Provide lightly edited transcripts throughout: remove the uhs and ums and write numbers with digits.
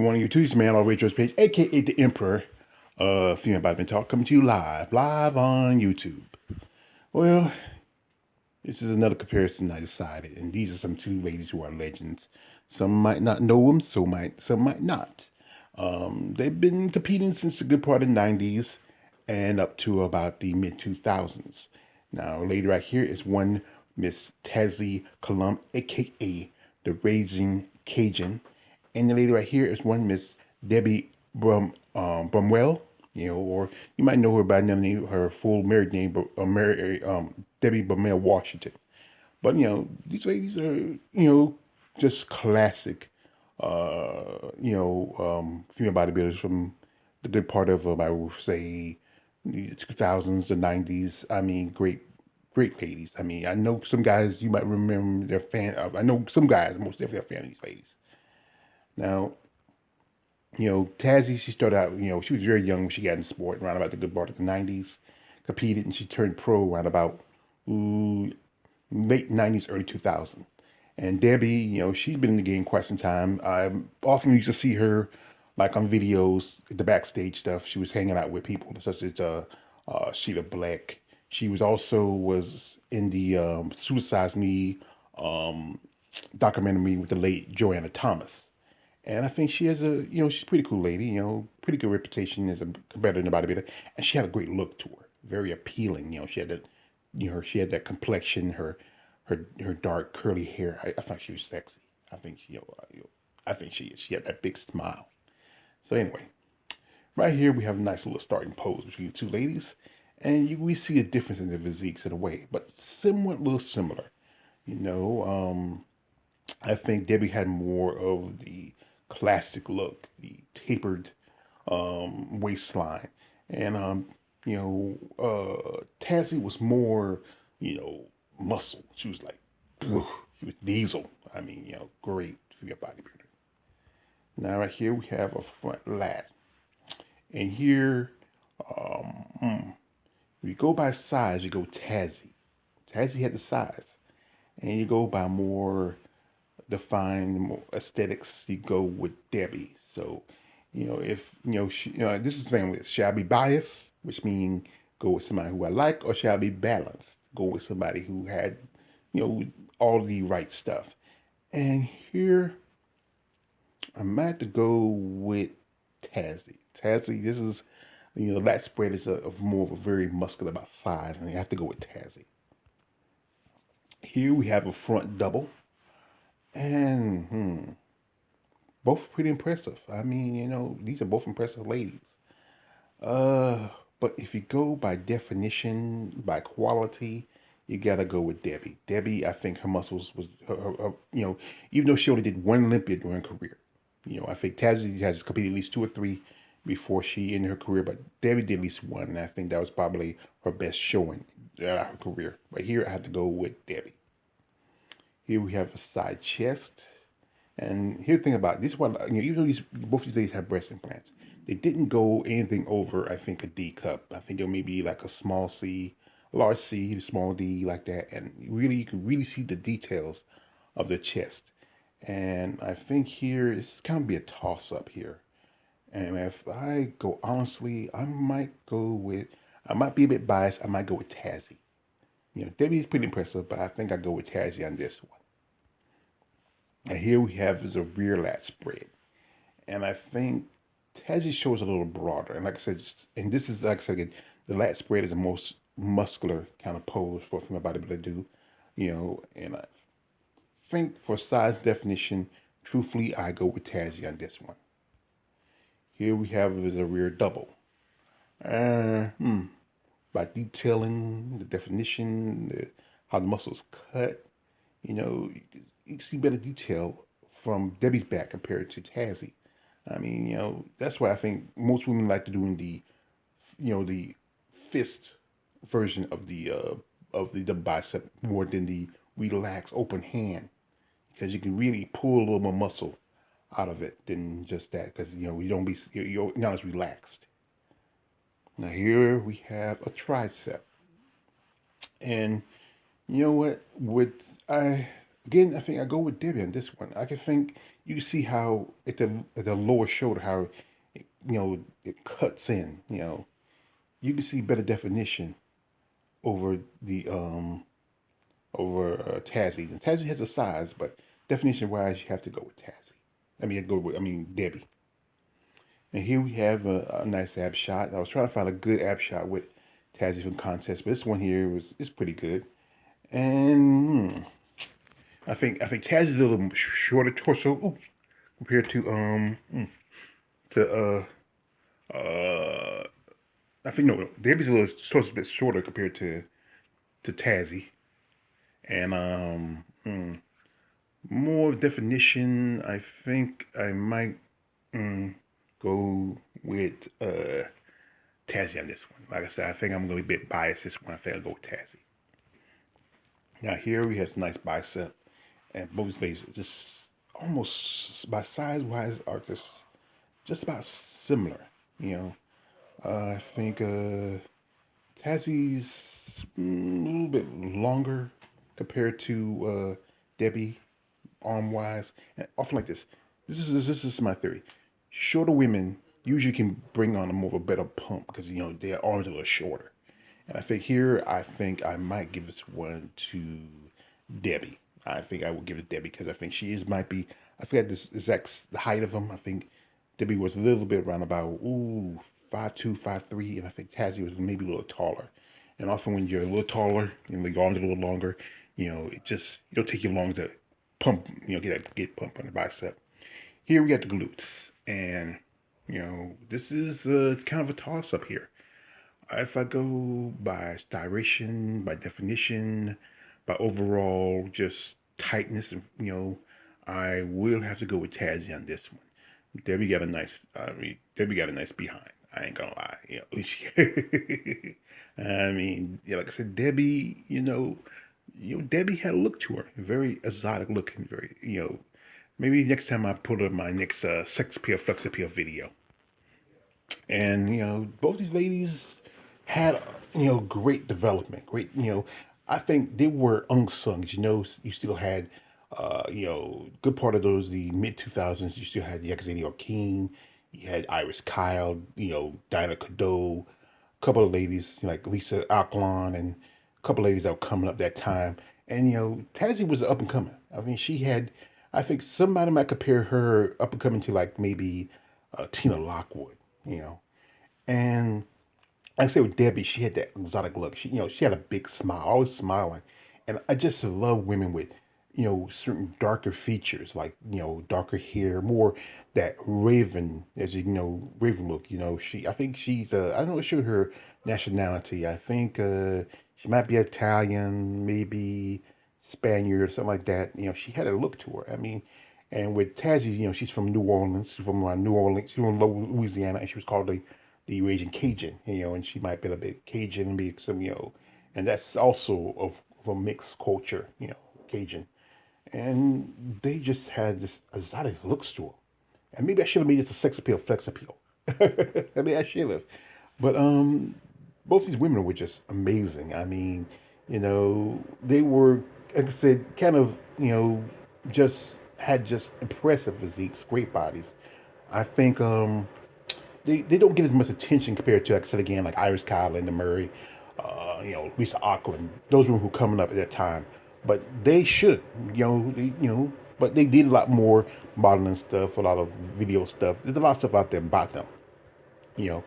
Good morning, YouTube. It's man on Rachel's page, aka the Emperor of Female Badminton Talk, coming to you live on YouTube. Well, this is another comparison I decided, and these are some two ladies who are legends. Some might not know them, some might not. They've been competing since a good part of the '90s and up to about the mid 2000s. Now, lady right here is one Miss Tazzy Colum, aka the Raging Cajun. And the lady right here is one Miss Debbie Brumwell, or you might know her by name, her full married name, Debbie Brumwell Washington. But these ladies are just classic, female bodybuilders from the good part of I would say the 2000s, the 90s. I mean, great ladies. I mean, I know some guys you might remember they're fan. I know some guys most definitely are fan of these ladies. Now, Tazzy, she started out, she was very young when she got in sport, around about the good part of the 90s, competed, and she turned pro around about ooh, late 90s, early 2000. And Debbie, she's been in the game quite some time. I often used to see her, like on videos, the backstage stuff. She was hanging out with people such as Sheila Black. She was in the Suicide Me um, documentary with the late Joanna Thomas. And I think she has she's a pretty cool lady, pretty good reputation as a competitor in the bodybuilder. And she had a great look to her, very appealing. She had that, she had that complexion, her dark curly hair. I thought she was sexy. I think I think she had that big smile. So anyway, right here we have a nice little starting pose between the two ladies, and we see a difference in their physiques in a way, but somewhat little similar. You know, um, I think Debbie had more of the classic look, the tapered waistline, and Tazzy was more, muscle. She was like, ugh, she was diesel. I mean, great for your bodybuilder. Now right here we have a front lat, and here, if you go by size, you go Tazzy. Tazzy had the size, and you go by more define more aesthetics, you go with Debbie. So, if this is the thing with shall I be biased, which means go with somebody who I like, or shall I be balanced, go with somebody who had, you know, all the right stuff. And here I'm about to go with Tazzy. Tazzy, this is that spread is of more of a very muscular about size, and you have to go with Tazzy. Here we have a front double, and both pretty impressive. I mean, these are both impressive ladies. Uh, but if you go by definition, by quality, you gotta go with Debbie. Debbie, I think her muscles was even though she only did one Olympia during her career. I think Tazzy has competed at least two or three before she ended her career, but Debbie did at least one, and I think that was probably her best showing out her career. But here I have to go with Debbie. Here we have a side chest. And here's the thing about this one, even though both these ladies have breast implants, they didn't go anything over, I think, a D cup. I think it may be like a small C, a large C, a small D, like that. And really, you can really see the details of the chest. And I think here it's kind of be a toss up here. And if I go honestly, I might be a bit biased. I might go with Tazzy. Debbie's pretty impressive, but I think I go with Tazzy on this one. And here we have is a rear lat spread. And I think Tazzy shows a little broader. And like I said, and this is like I said again, the lat spread is the most muscular kind of pose for a female bodybuilder to do. And I think for size definition, truthfully, I go with Tazzy on this one. Here we have is a rear double. Uh, hmm, by detailing the definition, how the muscles cut, you see better detail from Debbie's back compared to Tazzy. I mean, that's why I think most women like to do in the fist version of the bicep more than the relaxed open hand because you can really pull a little more muscle out of it than just that because you don't be you're not as relaxed. Now here we have a tricep, and you know what? With I think I go with Debbie on this one. I can think you can see how at the lower shoulder how it cuts in. You can see better definition over the over Tazzy. And Tazzy has a size, but definition wise, you have to go with Tazzy. I mean Debbie. And here we have a nice ab shot. I was trying to find a good ab shot with Tazzy from contest, but this one here is pretty good. And I think Tazzy's a little shorter torso compared to I think no Debbie's a little torso a bit shorter compared to Tazzy. And more definition. I think I might go with Tazzy on this one. Like I said, I think I'm going to be a bit biased this one. I think I'll go with Tazzy. Now here we have some nice bicep, and both these just almost by size wise are just about similar. You know, I think Tazzy's a little bit longer compared to Debbie arm wise, and often like this. This is my theory. Shorter women usually can bring on a more of a better pump because their arms are a little shorter. And I think I might give this one to Debbie. I think I will give it to Debbie because I think she is might be. I forget this exact the height of them. I think Debbie was a little bit around about 5'2", 5'3", and I think Tazzy was maybe a little taller. And often when you're a little taller and the arms are a little longer, it'll take you long to pump, get pump on the bicep. Here we got the glutes, and this is kind of a toss up here. If I go by styration, by definition, by overall just tightness, I will have to go with Tazzy on this one. Debbie got a nice behind. I ain't gonna lie. I mean, like I said, Debbie, Debbie had a look to her, very exotic looking, very, maybe next time I put on my next sex appeal, flex appeal video. And both these ladies had great development. Great, I think they were unsungs. You still had good part of those the mid 2000s. You still had Yaxani Orkeen, you had Iris Kyle, Dinah Cadeau, a couple of ladies like Lisa Alcalon, and a couple of ladies that were coming up that time. And Taji was up and coming. I mean, she had. I think somebody might compare her up and coming to like maybe Tina Lockwood. You know, and I say with Debbie, she had that exotic look. She had a big smile, always smiling, and I just love women with, certain darker features, like darker hair, more that raven, as raven look. I think she's, I'm not sure her nationality. I think she might be Italian, maybe Spaniard or something like that. She had a look to her. I mean, and with Taji, she's from New Orleans. She's from New Orleans. She's from Louisiana, and she was called the Eurasian Cajun, and she might be a bit Cajun and be some, and that's also of a mixed culture, Cajun. And they just had this exotic looks to them. And maybe I should have made this a sex appeal, flex appeal. I mean, I should have. But both these women were just amazing. I mean, they were, like I said, kind of, just had just impressive physiques, great bodies. I think they don't get as much attention compared to, like I said again, like Iris Kyle, Linda Murray, Lisa Auckland, those women who were coming up at that time. But they should, but they did a lot more modeling stuff, a lot of video stuff. There's a lot of stuff out there about them, you know.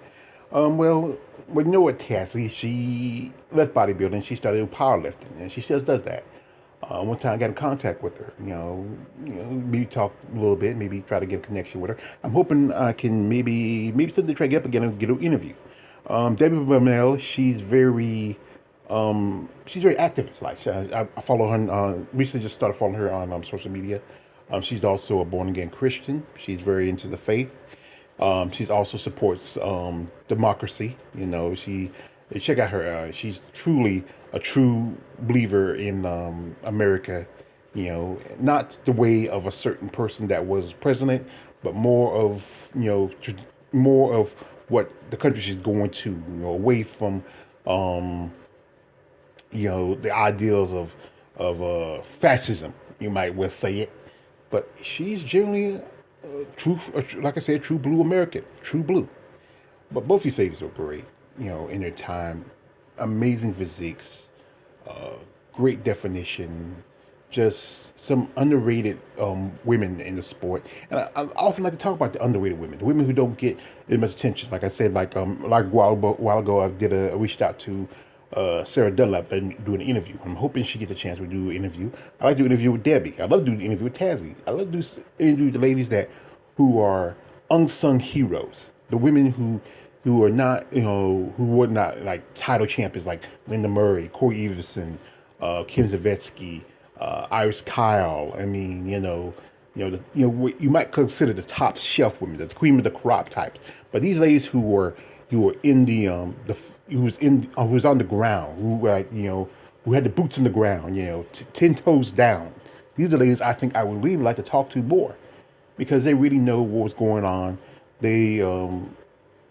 Well, you know what, Cassie? She left bodybuilding. She started powerlifting, and she still does that. One time I got in contact with her, maybe talk a little bit, maybe try to get a connection with her. I'm hoping I can maybe something to try to get up again and get an interview. Debbie Bernal, she's very activist. Like I follow her. Recently, just started following her on social media. She's also a born again Christian. She's very into the faith. She's also supports democracy. Check out her. She's truly a true believer in America. Not the way of a certain person that was president, but more of what the country is going to. Away from um, the ideals of fascism. You might well say it, but she's generally true, like I said, true blue American, true blue. But both these ladies were great, in their time. Amazing physiques, uh, great definition, just some underrated women in the sport. And I often like to talk about the underrated women, the women who don't get as much attention. Like I said, like a while ago, I reached out to Sarah Dunlap and do an interview. I'm hoping she gets a chance to do an interview. I like to do an interview with Debbie. I love to do the interview with Tazzy. I love to do interview with the ladies who are unsung heroes, the women who are not, who were not like title champions like Linda Murray, Corey Everson, Kim Zavetsky, Iris Kyle. I mean, what you might consider the top shelf women, the cream of the crop types. But these ladies who were in the who was on the ground, who had the boots in the ground, 10 toes down. These are ladies I think I would really like to talk to more because they really know what was going on. They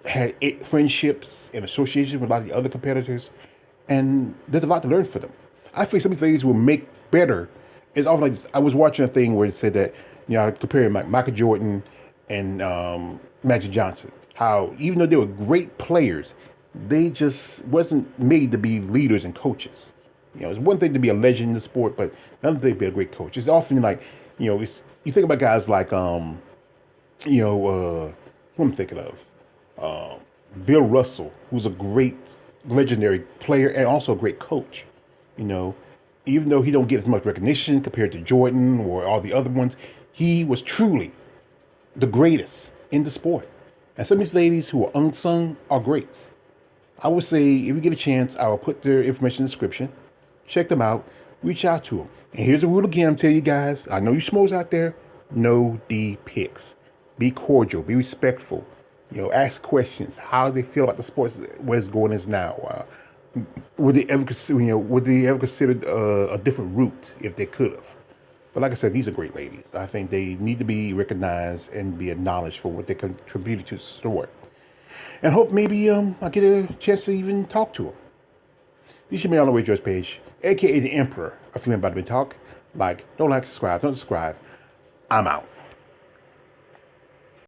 had friendships and associations with a lot of the other competitors, and there's a lot to learn for them. I think some of these ladies will make better. It's often like this. I was watching a thing where it said that, comparing Michael Jordan and Magic Johnson, how even though they were great players, they just wasn't made to be leaders and coaches. It's one thing to be a legend in the sport, but another thing to be a great coach. It's often like, you think about guys like, who I'm thinking of, Bill Russell, who's a great legendary player and also a great coach. You know, even though he don't get as much recognition compared to Jordan or all the other ones, he was truly the greatest in the sport. And some of these ladies who are unsung are greats. I would say if you get a chance, I will put their information in the description. Check them out. Reach out to them. And here's the rule again. I'm telling you guys. I know you schmoes out there. No D pics. Be cordial. Be respectful. Ask questions. How they feel about the sports, where it's going is now. Would they ever consider, a different route if they could have? But like I said, these are great ladies. I think they need to be recognized and be acknowledged for what they contributed to the sport. And hope maybe I get a chance to even talk to them. You should be on the Way George page, aka the Emperor of Female Badminton Talk. Don't like, subscribe, don't subscribe. I'm out.